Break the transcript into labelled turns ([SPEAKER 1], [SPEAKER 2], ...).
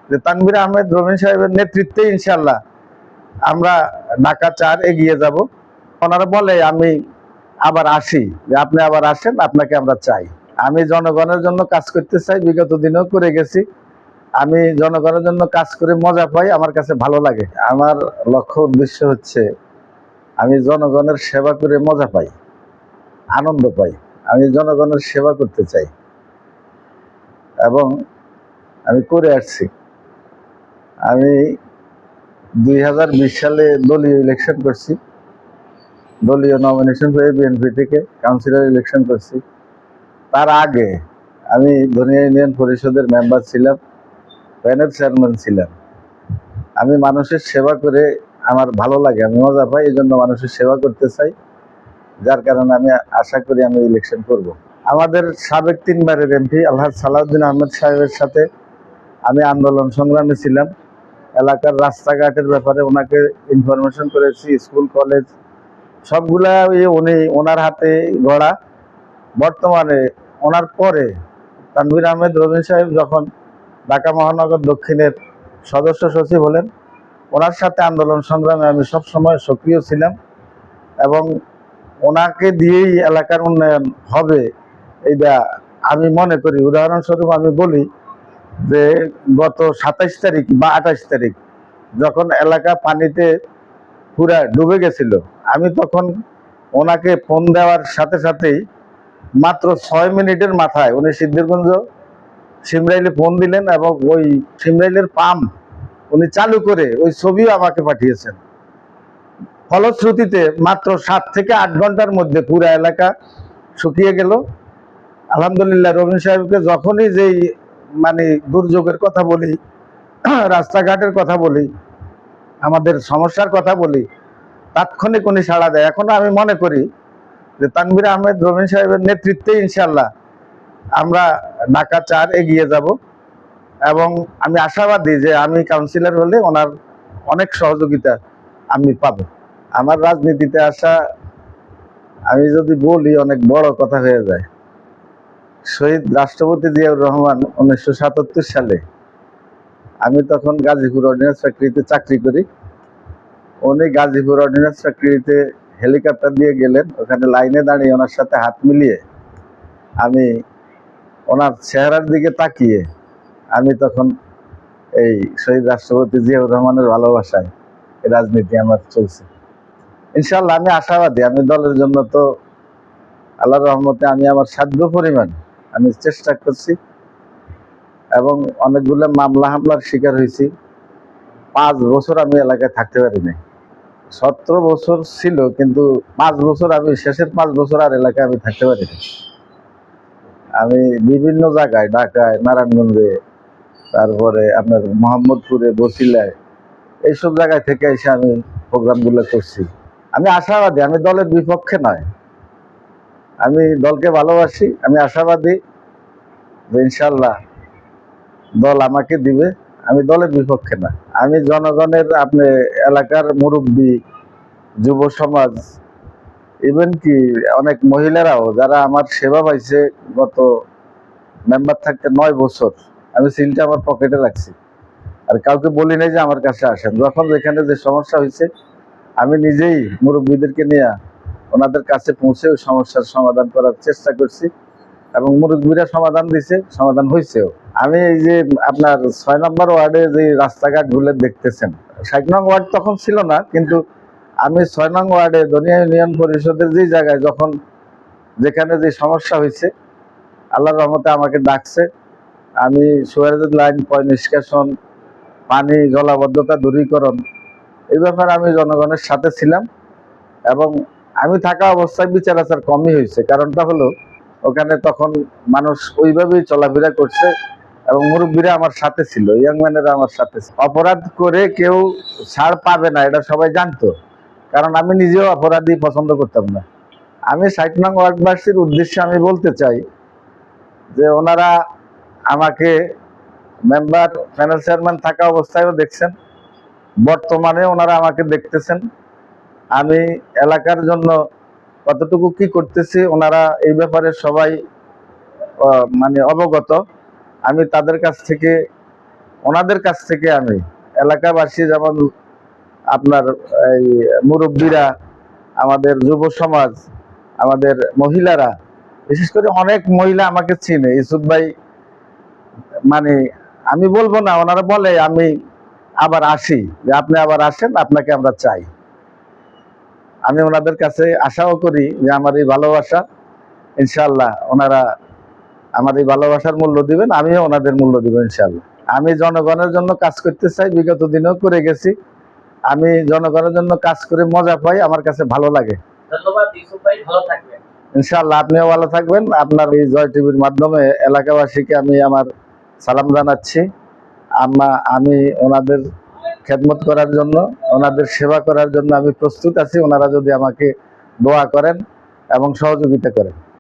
[SPEAKER 1] যে তানভীর আহমেদ রবিন সাহেবের নেতৃত্বে ইনশাআল্লাহ আমরা ঢাকা 4 এগিয়ে যাব। ওনারা বলে আমি আবার আসি, যে আপনি আবার আসেন, আপনাকে আমরা চাই। আমি জনগণের জন্য কাজ করতে চাই, বিগত দিনেও করে গেছি। আমি জনগণের জন্য কাজ করে মজা পাই, আমার কাছে ভালো লাগে। আমার লক্ষ্য উদ্দেশ্য হচ্ছে আমি জনগণের সেবা করে মজা পাই, আনন্দ পাই। আমি জনগণের সেবা করতে চাই এবং আমি করে আসছি। আমি 2020 সালে দলীয় ইলেকশন করছি, দলীয় নমিনেশন পেয়ে বিএনপি থেকে কাউন্সিলর ইলেকশন করছি। তার আগে আমি ধনিয়া ইউনিয়ন পরিষদের মেম্বার ছিলাম, প্যানেল চেয়ারম্যান ছিলাম। আমি মানুষের সেবা করে আমার ভালো লাগে, আমি মজা পাই, এই জন্য মানুষের সেবা করতে চাই। যার কারণে আমি আশা করি আমি ইলেকশন করব। আমাদের সাবেক 3 বারের এমপি আলহাজ সালাউদ্দিন আহমেদ সাহেবের সাথে আমি আন্দোলন সংগ্রামে ছিলাম। এলাকার রাস্তাঘাটের ব্যাপারে ওনাকে ইনফরমেশন করেছি, স্কুল কলেজ সবগুলা উনি ওনার হাতে গড়া। বর্তমানে ওনার পরে তানভীর আহমেদ রবিন সাহেব যখন ঢাকা মহানগর দক্ষিণের সদস্য সচিব হলেন, ওনার সাথে আন্দোলন সংগ্রামে আমি সবসময় সক্রিয় ছিলাম এবং ওনাকে দিয়েই এলাকার উন্নয়ন হবে এইটা আমি মনে করি। উদাহরণস্বরূপ আমি বলি যে গত 27 তারিখ বা 28 তারিখ যখন এলাকা পানিতে পুরা ডুবে গেছিল, আমি তখন ওনাকে ফোন দেওয়ার সাথে সাথেই মাত্র 6 মিনিটের মাথায় উনি সিদ্ধিরগঞ্জ সিমরাইলে ফোন দিলেন এবং ওই সিমরাইলের পাম্প উনি চালু করে ওই ছবিও আমাকে পাঠিয়েছেন। ফলশ্রুতিতে মাত্র 7 থেকে 8 ঘন্টার মধ্যে পুরা এলাকা শুকিয়ে গেল। আলহামদুলিল্লাহ, রবিন সাহেবকে যখনই যেই মানে দুর্যোগের কথা বলি, রাস্তাঘাটের কথা বলি, আমাদের সমস্যার কথা বলি, তাৎক্ষণিক উনি সাড়া দেয়। এখনো আমি মনে করি যে তানভীর আহমেদ রবিন সাহেবের নেতৃত্বে ইনশাআল্লাহ আমরা ঢাকা 4 এগিয়ে যাব এবং আমি আশাবাদী যে আমি কাউন্সিলর হলে ওনার অনেক সহযোগিতা আমি পাব। আমার রাজনীতিতে আসা, আমি যদি বলি অনেক বড় কথা হয়ে যায়। শহীদ রাষ্ট্রপতি জিয়াউর রহমান 1977 সালে, আমি তখন গাজীপুর অর্ডিন্যান্স ফ্যাক্টরিতে চাকরি করি। উনি গাজীপুর অর্ডিন্যান্স ফ্যাক্টরিতে হেলিকপ্টার দিয়ে গেলেন, ওখানে লাইনে দাঁড়িয়ে ওনার সাথে হাত মিলিয়ে আমি ওনার চেহারার দিকে তাকিয়ে আমি তখন এই শহীদ রাষ্ট্রপতি জিয়াউর রহমানের ভালোবাসায় রাজনীতি আমার চলছে। ইনশাল্লাহ আমি আশাবাদী। আমি দলের জন্য তো আল্লাহর রহমতে আমি আমার সাধ্য পরিমাণ আমি চেষ্টা করছি এবং অনেকগুলো মামলা হামলার শিকার হয়েছি। 5 বছর আমি এলাকায় থাকতে পারি নাই। 17 বছর ছিল, কিন্তু 5 বছর আমি শেষের 5 বছর আর এলাকায় আমি থাকতে পারি না। আমি বিভিন্ন জায়গায়, ঢাকায়, নারায়ণগঞ্জে, তারপরে আপনার মোহাম্মদপুরে, বসিলায়, এইসব জায়গায় থেকে এসে আমি প্রোগ্রামগুলো করছি। আমি আশাবাদী, আমি দলের বিপক্ষে নয়, আমি দলকে ভালোবাসি। আমি আশাবাদী যে ইনশাল্লাহ দল আমাকে দিবে। আমি দলের বিপক্ষে না, আমি জনগণের, আপনি এলাকার মুরব্বী, যুব সমাজ, ইভেন কি অনেক মহিলারাও যারা আমার সেবা পাইছে গত মেম্বার থাকতে 9 বছর, আমি সিলটা আমার পকেটে রাখছি আর কাউকে বলি নাই যে আমার কাছে আসেন। যখন যেখানে যে সমস্যা হয়েছে আমি নিজেই মুরব্বীদেরকে নিয়ে ওনাদের কাছে পৌঁছে ওই সমস্যার সমাধান করার চেষ্টা করছি এবং মুরব্বীরা সমাধান দিছে, সমাধান হয়েছেও। আমি এই যে আপনার 6 নম্বর ওয়ার্ডে যে রাস্তাঘাট গুলো দেখতেছেন, 60 নং ওয়ার্ড তখন ছিল না, কিন্তু আমি 6 নং ওয়ার্ডে ধনিয়া ইউনিয়ন পরিষদের যে জায়গায় যখন যেখানে যে সমস্যা হয়েছে, আল্লাহর রহমতে আমাকে ডাকছে। আমি সুয়ারেজ লাইন পয় নিষ্কাশন, পানি জলাবদ্ধতা দূরীকরণ, এই ব্যাপারে আমি জনগণের সাথে ছিলাম এবং আমি থাকা অবস্থায় বিচার আচার কমই হয়েছে। কারণটা হলো ওখানে তখন মানুষ ওইভাবেই চলাফেরা করছে এবং মুরব্বীরা আমার সাথে ছিল, ইয়াংম্যানেরা আমার সাথে ছিল। অপরাধ করে কেউ ছাড় পাবে না এটা সবাই জানতো, কারণ আমি নিজেও অপরাধী পছন্দ করতাম না। আমি 60 নং ওয়ার্ডবাসীর উদ্দেশ্যে আমি বলতে চাই যে ওনারা আমাকে মেম্বার, প্যানেল চেয়ারম্যান থাকা অবস্থায়ও দেখছেন, বর্তমানে ওনারা আমাকে দেখতেছেন। আমি এলাকার জন্য কতটুকু কি করতেছি ওনারা এই ব্যাপারে সবাই মানে অবগত। আমি তাদের কাছ থেকে ওনাদের কাছ থেকে আমি এলাকাবাসী, যেমন আপনার এই মুরব্বীরা, আমাদের যুব সমাজ, আমাদের মহিলারা, বিশেষ করে অনেক মহিলা আমাকে চিনে। ইউসুফ ভাই, মানে আমি বলবো না, ওনারা বলে আমি আবার আসি, যে আপনি আবার আসেন, আপনাকে আমরা চাই। আমি ওনাদের কাছে আশাও করি যে আমার এই ভালোবাসা, ইনশাআল্লাহ ওনারা আমার এই ভালোবাসার মূল্য দিবেন, আমিও ওনাদের মূল্য দিব ইনশাআল্লাহ। আমি জনগণের জন্য কাজ করতে চাই, বিগত দিনেও করে গেছি। আমি জনগণের জন্য কাজ করে মজা পাই, আমার কাছে ভালো লাগে।
[SPEAKER 2] ধন্যবাদ ইউসুফ ভাই, ভালো থাকবেন।
[SPEAKER 1] ইনশাআল্লাহ আপনিও ভালো থাকবেন। আপনার এই জয় টিভির মাধ্যমে এলাকাবাসীকে আমি আমার সালাম জানাচ্ছি। আমি ওনাদের খেদমত করার জন্য, ওনাদের সেবা করার জন্য আমি প্রস্তুত আছি। ওনারা যদি আমাকে দোয়া করেন এবং সহযোগিতা করেন।